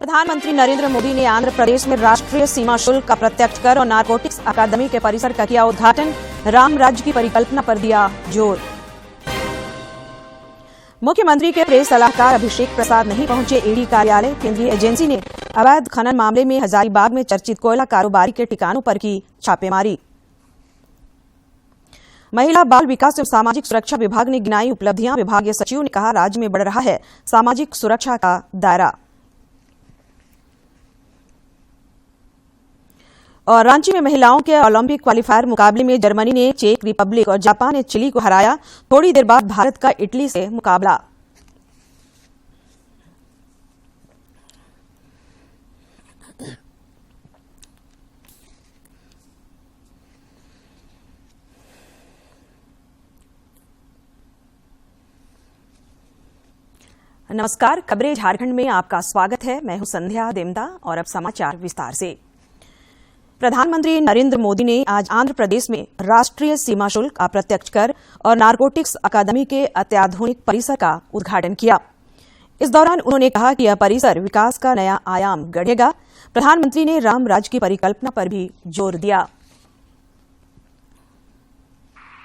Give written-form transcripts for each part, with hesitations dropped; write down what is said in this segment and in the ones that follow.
प्रधानमंत्री नरेंद्र मोदी ने आंध्र प्रदेश में राष्ट्रीय सीमा शुल्क का प्रत्यक्ष कर और नारकोटिक्स अकादमी के परिसर का किया उद्घाटन। राम राज्य की परिकल्पना पर दिया जोर। मुख्यमंत्री के प्रेस सलाहकार अभिषेक प्रसाद नहीं पहुंचे ईडी कार्यालय। केंद्रीय एजेंसी ने अवैध खनन मामले में हजारीबाग में चर्चित कोयला कारोबारी के ठिकानों पर की छापेमारी। महिला बाल विकास एवं सामाजिक सुरक्षा विभाग ने गिनाई उपलब्धियां। विभागीय सचिव ने कहा, राज्य में बढ़ रहा है सामाजिक सुरक्षा का दायरा। और रांची में महिलाओं के ओलंपिक क्वालीफायर मुकाबले में जर्मनी ने चेक रिपब्लिक और जापान ने चिली को हराया। थोड़ी देर बाद भारत का इटली से मुकाबला। नमस्कार, खबरें झारखंड में आपका स्वागत है। मैं हूं संध्या देमदा और अब समाचार विस्तार से। प्रधानमंत्री नरेंद्र मोदी ने आज आंध्र प्रदेश में राष्ट्रीय सीमा शुल्क अप्रत्यक्ष कर और नारकोटिक्स अकादमी के अत्याधुनिक परिसर का उद्घाटन किया। इस दौरान उन्होंने कहा कि यह परिसर विकास का नया आयाम गढ़ेगा। प्रधानमंत्री ने राम राज्य की परिकल्पना पर भी जोर दिया।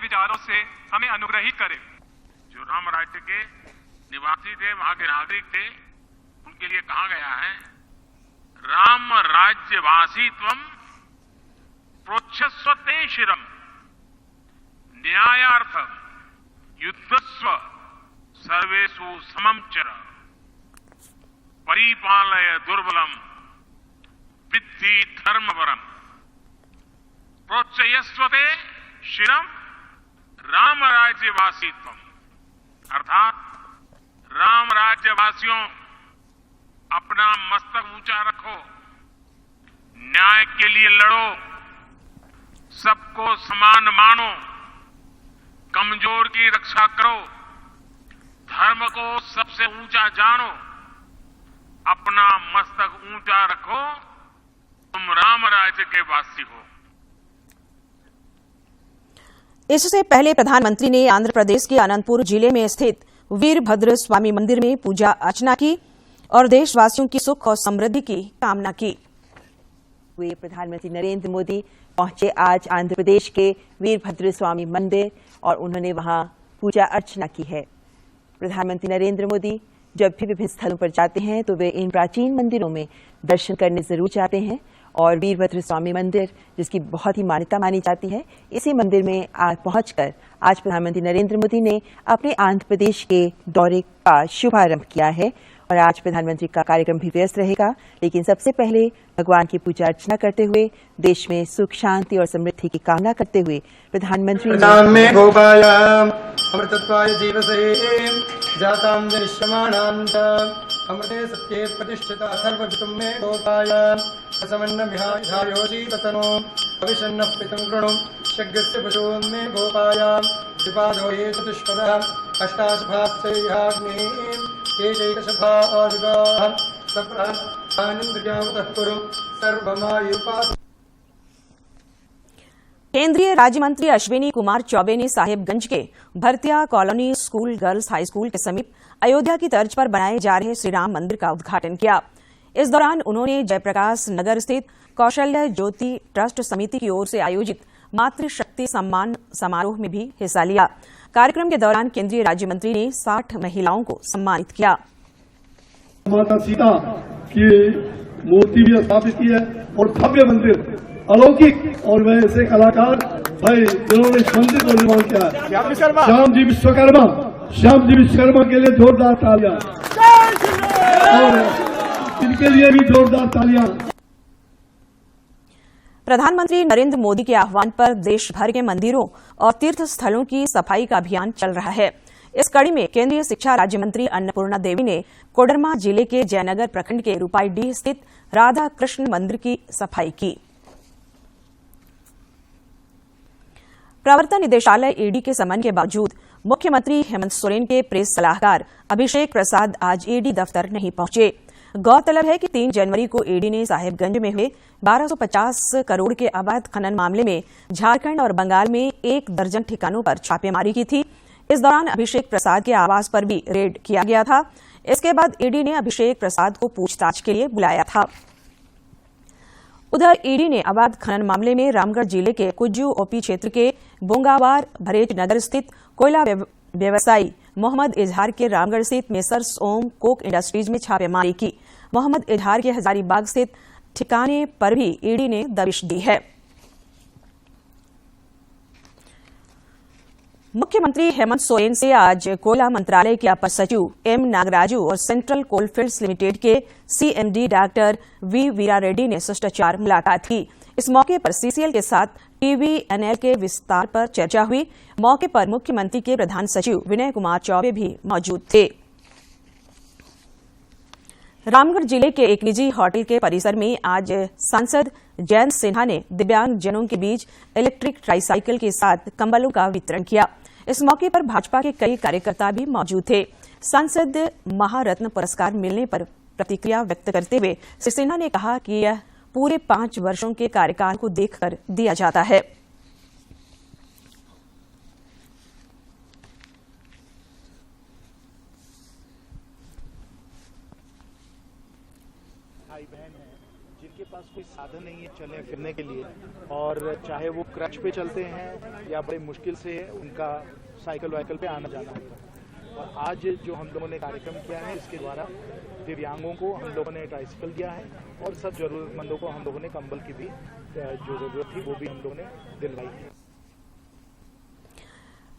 विचारों से हमें अनुग्रहित करें। जो राम राज्य के निवासी थे, वहां के नागरिक थे, उनके लिए कहा गया है, राम राज्यवासीत्वम प्रोच्छस्वते शिरम न्यायार्थम युद्धस्व सर्वेषु समम चर परिपालय दुर्बलम विद्धि धर्मवरम प्रोच्चयस्वते शिरम राम राज्यवासीत्वम। अर्थात राम राज्यवासियों, अपना मस्तक ऊंचा रखो, न्याय के लिए लड़ो, सबको समान मानो, कमजोर की रक्षा करो, धर्म को सबसे ऊंचा जानो, अपना मस्तक ऊंचा रखो, तुम राम राज्य के वासी हो। इससे पहले प्रधानमंत्री ने आंध्र प्रदेश के अनंतपुर जिले में स्थित वीरभद्र स्वामी मंदिर में पूजा अर्चना की और देशवासियों की सुख और समृद्धि की कामना की। प्रधानमंत्री नरेंद्र मोदी पहुंचे आज आंध्र प्रदेश के वीरभद्र स्वामी मंदिर और उन्होंने वहां पूजा अर्चना की है। प्रधानमंत्री नरेंद्र मोदी जब भी विभिन्न स्थलों पर जाते हैं तो वे इन प्राचीन मंदिरों में दर्शन करने जरूर जाते हैं और वीरभद्र स्वामी मंदिर, जिसकी बहुत ही मान्यता मानी जाती है, इसी मंदिर में पहुंचकर आज प्रधानमंत्री नरेंद्र मोदी ने अपने आंध्र प्रदेश के दौरे का शुभारंभ किया है। और आज प्रधानमंत्री का कार्यक्रम भी व्यस्त रहेगा, लेकिन सबसे पहले भगवान की पूजा अर्चना करते हुए, देश में सुख शांति और समृद्धि की कामना करते हुए प्रधानमंत्री अमृते सत्ये प्रतिष्ठिता सर्ववितुं मे गोपाय असमन्नं विहायोषि ततनो अविशन्नः पितं कृणुं शग्यस्य पशून् मे गोपाय विपादो ये चतुष्पदः अष्टाशुभाश्चैहाग्निः केशैकशुभा आदिगाः सप्रानिन्द्रियावतः कुरु सर्वमायुपा। केंद्रीय राज्य मंत्री अश्विनी कुमार चौबे ने साहिबगंज के Bhartiya colony school girls high school के समीप अयोध्या की तर्ज पर बनाए जा रहे श्री राम मंदिर का उद्घाटन किया। इस दौरान उन्होंने जयप्रकाश नगर स्थित कौशल्य ज्योति ट्रस्ट समिति की ओर से आयोजित मातृशक्ति सम्मान समारोह में भी हिस्सा लिया। कार्यक्रम के दौरान केंद्रीय राज्य मंत्री ने 60 महिलाओं को सम्मानित किया। माता सीता की मूर्ति भी स्थापित की है और भव्य मंदिर अलौकिक और वैसे कलाकार भाई जिन्होंने इस मंदिर को निर्माण किया, श्याम जी विश्वकर्मा के लिए जोरदार तालियां और इनके लिए भी जोरदार तालियां। प्रधानमंत्री नरेंद्र मोदी के आह्वान पर देश भर के मंदिरों और तीर्थ स्थलों की सफाई का अभियान चल रहा है। इस कड़ी में केंद्रीय शिक्षा राज्य मंत्री अन्नपूर्णा देवी ने कोडरमा जिले के जयनगर प्रखंड के रूपाईडीह स्थित राधा कृष्ण मंदिर की सफाई की। प्रवर्तन निदेशालय ईडी के समन के बावजूद मुख्यमंत्री हेमंत सोरेन के प्रेस सलाहकार अभिषेक प्रसाद आज ईडी दफ्तर नहीं पहुंचे। गौरतलब है कि 3 जनवरी को ईडी ने साहिबगंज में हुए 1250 करोड़ के अवैध खनन मामले में झारखंड और बंगाल में 1 दर्जन ठिकानों पर छापेमारी की थी। इस दौरान अभिषेक प्रसाद के आवास पर भी रेड किया गया था। इसके बाद ईडी ने अभिषेक प्रसाद को पूछताछ के लिए बुलाया था। उधर ईडी ने अवैध खनन मामले में रामगढ़ जिले के कुज्जू ओपी क्षेत्र के बोंगावार भरेट नगर स्थित कोयला व्यवसायी मोहम्मद इजहार के रामगढ़ स्थित मेसर्स ओम कोक इंडस्ट्रीज में छापेमारी की। मोहम्मद इजहार के हजारीबाग स्थित ठिकाने पर भी ईडी ने दबिश दी है। मुख्यमंत्री हेमंत सोरेन से आज कोयला मंत्रालय के अपर सचिव एम नागराजू और सेंट्रल कोलफील्ड्स लिमिटेड के सीएमडी डॉक्टर वी वीरा रेड्डी ने शिष्टाचार मुलाकात की। इस मौके पर सीसीएल के साथ टीवीएनएल के विस्तार पर चर्चा हुई। मौके पर मुख्यमंत्री के प्रधान सचिव विनय कुमार चौबे भी मौजूद थे। रामगढ़ जिले के एक निजी होटल के परिसर में आज सांसद जयंत सिन्हा ने दिव्यांगजनों के बीच इलेक्ट्रिक ट्राईसाइकिल के साथ कंबलों का वितरण किया। इस मौके पर भाजपा के कई कार्यकर्ता भी मौजूद थे। सांसद महारत्न पुरस्कार मिलने पर प्रतिक्रिया व्यक्त करते हुए श्री सिन्हा ने कहा कि यह पूरे 5 वर्षों के कार्यकाल को देखकर दिया जाता है। भाई बहन हैं जिनके पास कोई साधन नहीं है चलने फिरने के लिए, और चाहे वो क्रच पे चलते हैं या बड़ी मुश्किल से उनका साइकिल वाइकल पे आना जाना होता है। और आज जो हम लोगों ने कार्यक्रम किया है, इसके द्वारा दिव्यांगों को हम लोगों ने ट्राइसिकल दिया है और सब जरूरतमंदों को हम लोगों ने कंबल की भी जो जरूरत थी वो भी हम लोगों ने दिलवाई है।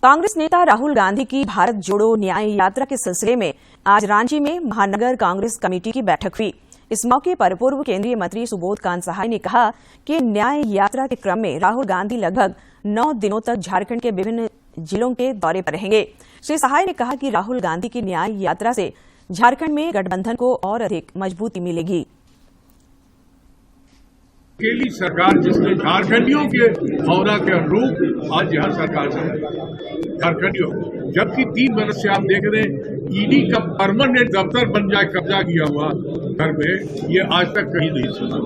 कांग्रेस नेता राहुल गांधी की भारत जोड़ो न्याय यात्रा के सिलसिले में आज रांची में महानगर कांग्रेस कमेटी की बैठक हुई। इस मौके पर पूर्व केंद्रीय मंत्री सुबोध कांत सहाय ने कहा कि न्याय यात्रा के क्रम में राहुल गांधी लगभग 9 दिनों तक झारखंड के विभिन्न जिलों के दौरे पर रहेंगे। श्री सहाय ने कहा कि राहुल गांधी की न्याय यात्रा से झारखंड में गठबंधन को और अधिक मजबूती मिलेगी। अकेली सरकार जिसने झारखंडियों के भावना के अनुरूप आज यहाँ सरकार से झारखंडियों, जबकि 3 वर्ष से आप देख रहे हैं ईडी का परमानेंट दफ्तर बन जाए कब्जा किया हुआ घर में, ये आज तक कहीं नहीं सुना।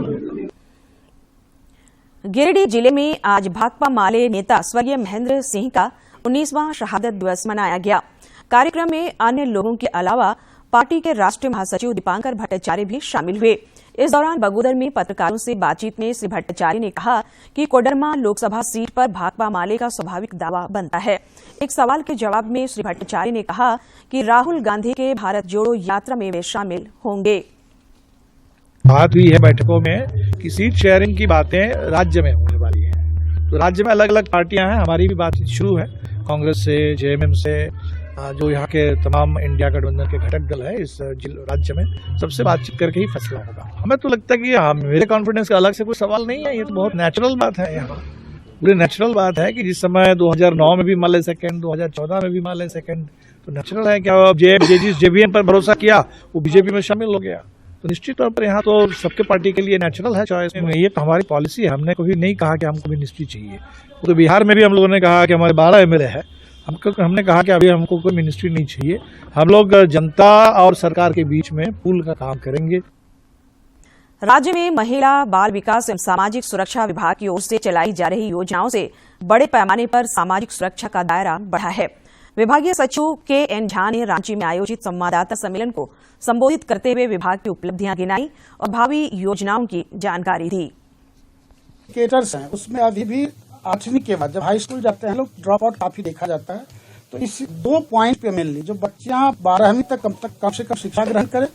गिरिडीह जिले में आज भाकपा माले नेता स्वर्गीय महेंद्र सिंह का 19वां शहादत दिवस मनाया गया। कार्यक्रम में अन्य लोगों के अलावा पार्टी के राष्ट्रीय महासचिव दीपांकर भट्टाचार्य भी शामिल हुए। इस दौरान बगोदर में पत्रकारों से बातचीत में श्री भट्टाचार्य ने कहा कि कोडरमा लोकसभा सीट पर भाकपा माले का स्वाभाविक दावा बनता है। एक सवाल के जवाब में श्री भट्टाचार्य ने कहा कि राहुल गांधी के भारत जोड़ो यात्रा में वे शामिल होंगे। बात हुई है बैठकों में कि सीट शेयरिंग की बातें राज्य में होने वाली है, तो राज्य में अलग अलग पार्टियां हैं, हमारी भी बातचीत शुरू है कांग्रेस से, जेएमएम से, जो यहाँ के तमाम इंडिया गठबंधन के घटक दल है इस राज्य में, सबसे बातचीत करके ही फैसला होगा। हमें तो लगता है कि मेरे कॉन्फिडेंस का अलग से कोई सवाल नहीं है, ये तो बहुत नेचुरल बात है। यहाँ पूरी नेचुरल बात है कि जिस समय 2009 में भी माले सेकंड, 2014 में भी माले सेकंड, तो नेचुरल है क्या जेवीएम पर भरोसा किया वो बीजेपी में शामिल हो गया, तो निश्चित तौर पर यहाँ तो सबके पार्टी के लिए नेचुरल है चॉइस। ये तो हमारी पॉलिसी है, हमने कभी नहीं कहा कि हमको मिनिस्ट्री चाहिए। तो बिहार में भी हम लोगों ने कहा कि हमारे 12 एमएलए है, हमने कहा कि अभी हमको कोई मिनिस्ट्री नहीं चाहिए, हम लोग जनता और सरकार के बीच में पुल का काम करेंगे। राज्य में महिला बाल विकास एवं सामाजिक सुरक्षा विभाग की ओर से चलाई जा रही योजनाओं से बड़े पैमाने पर सामाजिक सुरक्षा का दायरा बढ़ा है। विभागीय सचिव के.एन. झा ने रांची में आयोजित संवाददाता सम्मेलन को संबोधित करते हुए विभाग की उपलब्धियां गिनाई और भावी योजनाओं की जानकारी दी। केटर्स हैं, उसमें अभी भी 8वीं के बाद जब हाई स्कूल जाते हैं लोग ड्रॉप आउट काफी देखा जाता है। तो इस 2 पॉइंट पे मेनली जो बच्चियां 12वीं तक कम से कम शिक्षा ग्रहण करें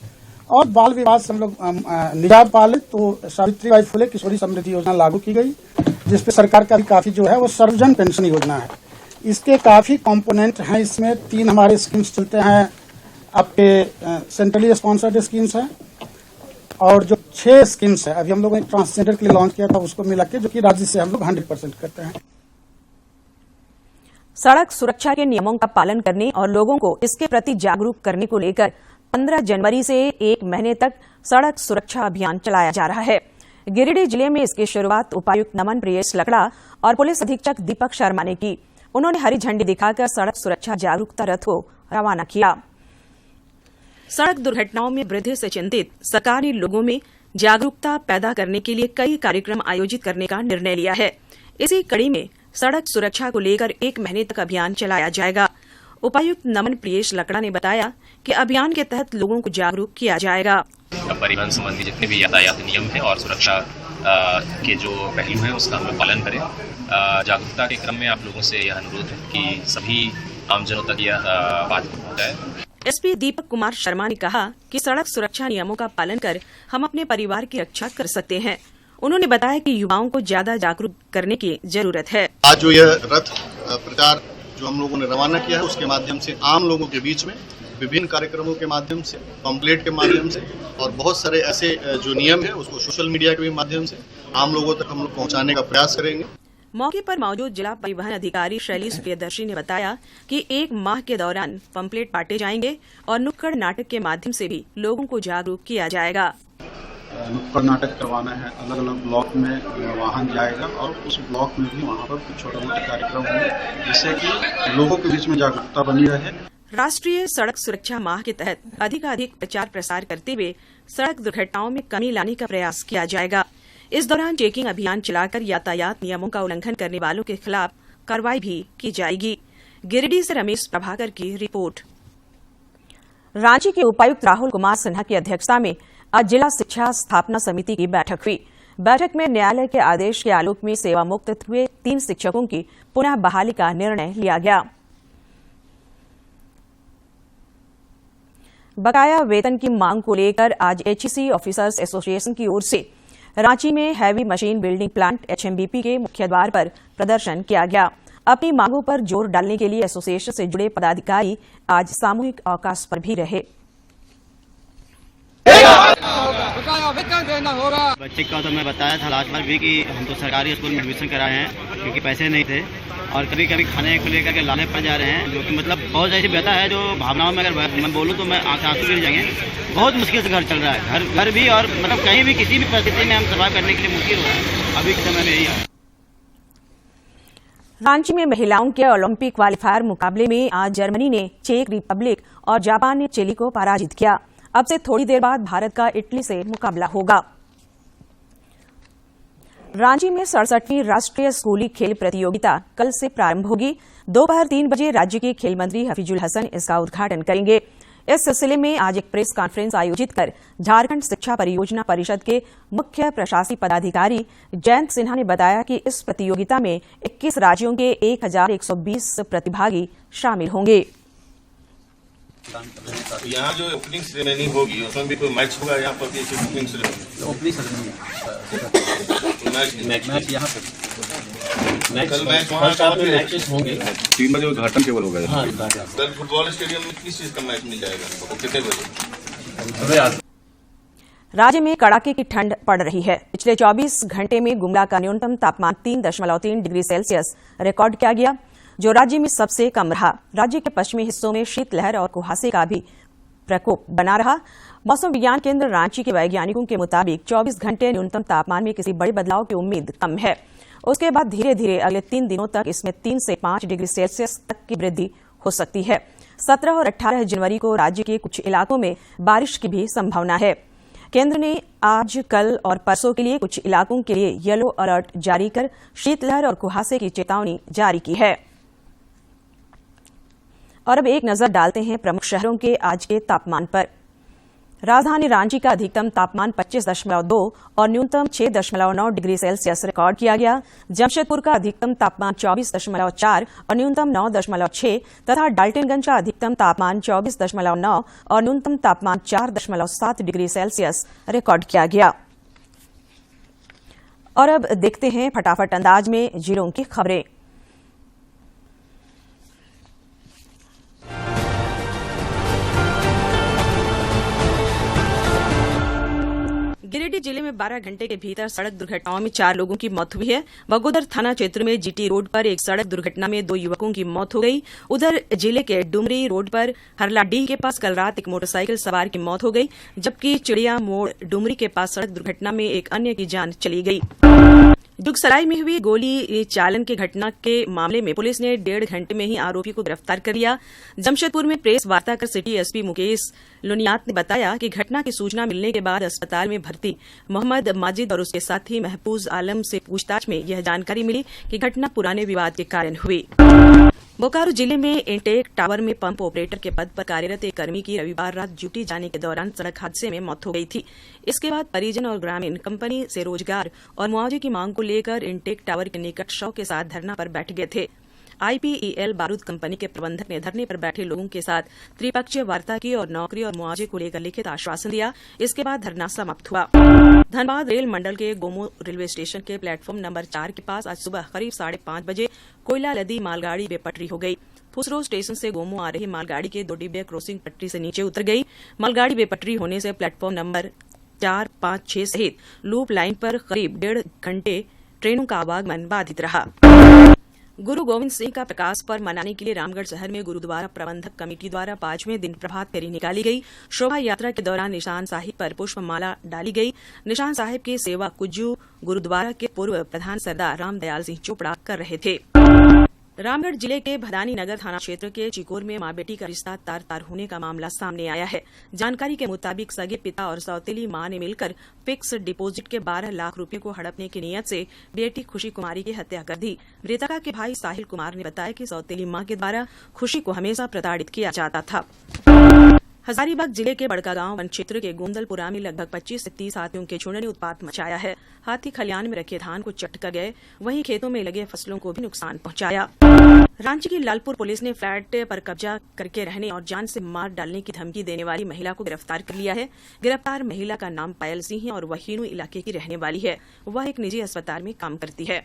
और बाल विवाह से हम लोग निजात पाले, तो सावित्रीबाई फुले किशोरी समृद्धि योजना लागू की गई, जिसपे सरकार का भी काफी जो है वो सर्वजन पेंशन योजना है। इसके काफी कंपोनेंट हैं, इसमें 3 हमारे स्कीम्स चलते हैं, आपके सेंट्रली स्पॉन्सर्ड स्कीम्स हैं और जो 6 स्कीम्स है अभी हम लोगों ने ट्रांसजेंडर के लिए लॉन्च किया था, उसको मिला के जो कि राज्य से हम लोग 100% करते हैं। सड़क सुरक्षा के नियमों का पालन करने और लोगों को इसके प्रति जागरूक करने को लेकर 15 जनवरी से 1 महीने तक सड़क सुरक्षा अभियान चलाया जा रहा है। गिरिडीह जिले में इसकी शुरुआत उपायुक्त नमन प्रियेश लकड़ा और पुलिस अधीक्षक दीपक शर्मा ने की। उन्होंने हरी झंडी दिखाकर सड़क सुरक्षा जागरूकता रथ को रवाना किया। सड़क दुर्घटनाओं में वृद्धि से चिंतित सरकार ने लोगों में जागरूकता पैदा करने के लिए कई कार्यक्रम आयोजित करने का निर्णय लिया है। इसी कड़ी में सड़क सुरक्षा को लेकर 1 महीने तक अभियान चलाया जाएगा। उपायुक्त नमन प्रियेश लकड़ा ने बताया कि अभियान के तहत लोगों को जागरूक किया जाएगा। परिवहन संबंधी जितने भी यातायात नियम हैं और सुरक्षा के जो पहलू हैं उसका हम लोग पालन करें। जागरूकता के क्रम में आप लोगों से यह अनुरोध है कि सभी आमजनों तक यह बात पहुंचाए। एसपी दीपक कुमार शर्मा ने कहा कि सड़क सुरक्षा नियमों का पालन कर हम अपने परिवार की रक्षा कर सकते हैं। उन्होंने बताया कि युवाओं को ज्यादा जागरूक करने की जरूरत है। आज जो यह रथ प्रचार जो हम लोगों ने रवाना किया है उसके माध्यम से आम लोगों के बीच में विभिन्न कार्यक्रमों के माध्यम से, पम्पलेट के माध्यम से और बहुत सारे ऐसे जो नियम है उसको सोशल मीडिया के भी माध्यम से आम लोगों तक हम लोग पहुंचाने का प्रयास करेंगे। मौके पर मौजूद जिला परिवहन अधिकारी शैलेश प्रियदर्शी ने बताया कि 1 माह के दौरान पम्पलेट बांटे जाएंगे और नुक्कड़ नाटक के माध्यम से भी लोगों को जागरूक किया जाएगा। नुक्कड़ नाटक करवाना है, अलग अलग ब्लॉक में वाहन जाएगा और उस ब्लॉक में भी वहाँ पर कुछ छोटे मोटे कार्यक्रम होंगे जिससे कि लोगों के बीच में जागरूकता बनी रहे। राष्ट्रीय सड़क सुरक्षा माह के तहत अधिकाधिक प्रचार प्रसार करते हुए सड़क दुर्घटनाओं में कमी लाने का प्रयास किया जाएगा। इस दौरान चेकिंग अभियान चलाकर यातायात नियमों का उल्लंघन करने वालों के खिलाफ कार्रवाई भी की जाएगी। गिरिडीह से रमेश प्रभाकर की रिपोर्ट। रांची के उपायुक्त राहुल कुमार सिन्हा की अध्यक्षता में आज जिला शिक्षा स्थापना समिति की बैठक हुई। बैठक में न्यायालय के आदेश के आलोक में सेवा मुक्त हुए 3 शिक्षकों की पुनः बहाली का निर्णय लिया गया। बकाया वेतन की मांग को लेकर आज एचईसी ऑफिसर्स एसोसिएशन की ओर से रांची में heavy machine building plant HMBP के मुख्य द्वार पर प्रदर्शन किया गया। अपनी मांगों पर जोर डालने के लिए एसोसिएशन से जुड़े पदाधिकारी आज सामूहिक अवकाश पर भी रहे। बच्चे का तो मैं बताया था लास्ट बार भी कि हम तो सरकारी स्कूल में एडमिशन कराए हैं क्योंकि पैसे नहीं थे और कभी कभी खाने को लेकर के लाने पड़ जा रहे हैं, जो कि मतलब बहुत ऐसी व्यथा है जो भावनाओं में अगर मैं बोलूँ तो मैं आंसू गिर जाएंगे। बहुत मुश्किल से घर चल रहा है, घर भी और मतलब कहीं भी किसी भी परिस्थिति में हम सर्वाइव करने के लिए मुश्किल हो रहा है अभी के समय में यही है। रांची में महिलाओं के ओलंपिक क्वालीफायर मुकाबले में आज जर्मनी ने चेक रिपब्लिक और जापान ने चिली को पराजित किया। अब से थोड़ी देर बाद भारत का इटली से मुकाबला होगा। रांची में 67वीं राष्ट्रीय स्कूली खेल प्रतियोगिता कल से प्रारंभ होगी। दोपहर 3 बजे राज्य के खेल मंत्री हफीजुल हसन इसका उद्घाटन करेंगे। इस सिलसिले में आज एक प्रेस कॉन्फ्रेंस आयोजित कर झारखंड शिक्षा परियोजना परिषद के मुख्य प्रशासनिक पदाधिकारी जयंत सिन्हा ने बताया कि इस प्रतियोगिता में 21 राज्यों के 1120 प्रतिभागी शामिल होंगे। यहाँ जो ओपनिंग सेरेमनी होगी उसमें भी कोई मैच होगा? यहाँ पर ओपनिंग सेरेमनी मैच यहाँ पे कल मैच वहाँ मैचेस होंगे। 3 बजे उद्घाटन केवल होगा। कल फुटबॉल स्टेडियम में किस चीज का मैच मिल जाएगा? कितने बजे? राज्य में कड़ाके की ठंड पड़ रही है। पिछले 24 घंटे में गुमला का न्यूनतम तापमान 3.3 डिग्री सेल्सियस रिकॉर्ड किया गया, जो राज्य में सबसे कम रहा। राज्य के पश्चिमी हिस्सों में शीतलहर और कुहासे का भी प्रकोप बना रहा। मौसम विज्ञान केंद्र रांची के वैज्ञानिकों के मुताबिक 24 घंटे न्यूनतम तापमान में किसी बड़े बदलाव की उम्मीद कम है। उसके बाद धीरे धीरे अगले 3 दिनों तक इसमें 3 से 5 डिग्री सेल्सियस तक की वृद्धि हो सकती है। 17 और 18 जनवरी को राज्य के कुछ इलाकों में बारिश की भी संभावना है। केंद्र ने आज, कल और परसों के लिए कुछ इलाकों के लिए येलो अलर्ट जारी कर शीतलहर और कुहासे की चेतावनी जारी की है। और अब एक नजर डालते हैं प्रमुख शहरों के आज के तापमान पर। राजधानी रांची का अधिकतम तापमान 25.2 और न्यूनतम 6.9 डिग्री सेल्सियस रिकॉर्ड किया गया। जमशेदपुर का अधिकतम तापमान 24.4 और न्यूनतम 9.6 तथा डाल्टनगंज का अधिकतम तापमान 24.9 और न्यूनतम तापमान 4.7 डिग्री सेल्सियस रिकॉर्ड किया गया। और अब देखते हैं फटाफट अंदाज में जिलों की खबरें। गिरिडीह जिले में 12 घंटे के भीतर सड़क दुर्घटनाओं में 4 लोगों की मौत हुई है। बगोदर थाना क्षेत्र में जीटी रोड पर एक सड़क दुर्घटना में 2 युवकों की मौत हो गई। उधर जिले के डुमरी रोड पर हरलाडीह के पास कल रात एक मोटरसाइकिल सवार की मौत हो गई, जबकि चिड़िया मोड़ डुमरी के पास सड़क दुर्घटना में एक अन्य की जान चली गई। जुगसराय में हुई गोली चालन की घटना के मामले में पुलिस ने 1.5 घंटे में ही आरोपी को गिरफ्तार कर लिया। जमशेदपुर में प्रेस वार्ता कर सिटी एसपी मुकेश लोनियात ने बताया कि घटना की सूचना मिलने के बाद अस्पताल में भर्ती मोहम्मद माजिद और उसके साथी महफूज आलम से पूछताछ में यह जानकारी मिली कि घटना पुराने विवाद के कारण हुई। बोकारो जिले में इंटेक टावर में पंप ऑपरेटर के पद पर कार्यरत एक कर्मी की रविवार रात ड्यूटी जाने के दौरान सड़क हादसे में मौत हो गई थी। इसके बाद परिजन और ग्रामीण कंपनी से रोजगार और मुआवजे की मांग को लेकर इंटेक टावर के निकट शव के साथ धरना पर बैठ गए थे। IPEL बारूद कंपनी के प्रबंधक ने धरने पर बैठे लोगों के साथ त्रिपक्षीय वार्ता की और नौकरी और मुआवजे को लेकर लिखित आश्वासन दिया। इसके बाद धरना समाप्त हुआ। धनबाद रेल मंडल के गोमो रेलवे स्टेशन के प्लेटफॉर्म नंबर 4 के पास आज सुबह करीब 5:30 बजे कोयला लदी मालगाड़ी बेपटरी हो गई। फुसरो स्टेशन से गोमो आ रही मालगाड़ी के 2 डिब्बे क्रॉसिंग पटरी से नीचे उतर गई। मालगाड़ी बेपटरी होने से प्लेटफॉर्म नंबर 4, 5, 6 सहित लूप लाइन पर करीब 1.5 घंटे ट्रेनों का आवागमन बाधित रहा। गुरु गोविंद सिंह का प्रकाश पर्व मनाने के लिए रामगढ़ शहर में गुरुद्वारा प्रबंधक कमेटी द्वारा 5वें दिन प्रभात फेरी निकाली गई। शोभा यात्रा के दौरान निशान साहिब पर पुष्पमाला डाली गई। निशान साहिब की सेवा कुज्जू गुरुद्वारा के पूर्व प्रधान सरदार रामदयाल सिंह चोपड़ा कर रहे थे। रामगढ़ जिले के भदानी नगर थाना क्षेत्र के चिकोर में मां बेटी का रिश्ता तार तार होने का मामला सामने आया है। जानकारी के मुताबिक सगे पिता और सौतेली मां ने मिलकर फिक्स डिपॉजिट के 12 लाख रुपए को हड़पने की नीयत से बेटी खुशी कुमारी की हत्या कर दी। मृतका के भाई साहिल कुमार ने बताया कि सौतेली मां के द्वारा खुशी को हमेशा प्रताड़ित किया जाता था। हजारीबाग जिले के बड़कागांव वन क्षेत्र के गोंदलपुरा में लगभग 25 से 30 हाथियों के झुंड ने उत्पात मचाया है। हाथी खलियान में रखे धान को चट कर गए, वहीं खेतों में लगे फसलों को भी नुकसान पहुंचाया। रांची की लालपुर पुलिस ने फ्लैट पर कब्जा करके रहने और जान से मार डालने की धमकी देने वाली महिला को गिरफ्तार कर लिया है। गिरफ्तार महिला का नाम पायल सिंह है और वह हीनू इलाके की रहने वाली है। वह एक निजी अस्पताल में काम करती है।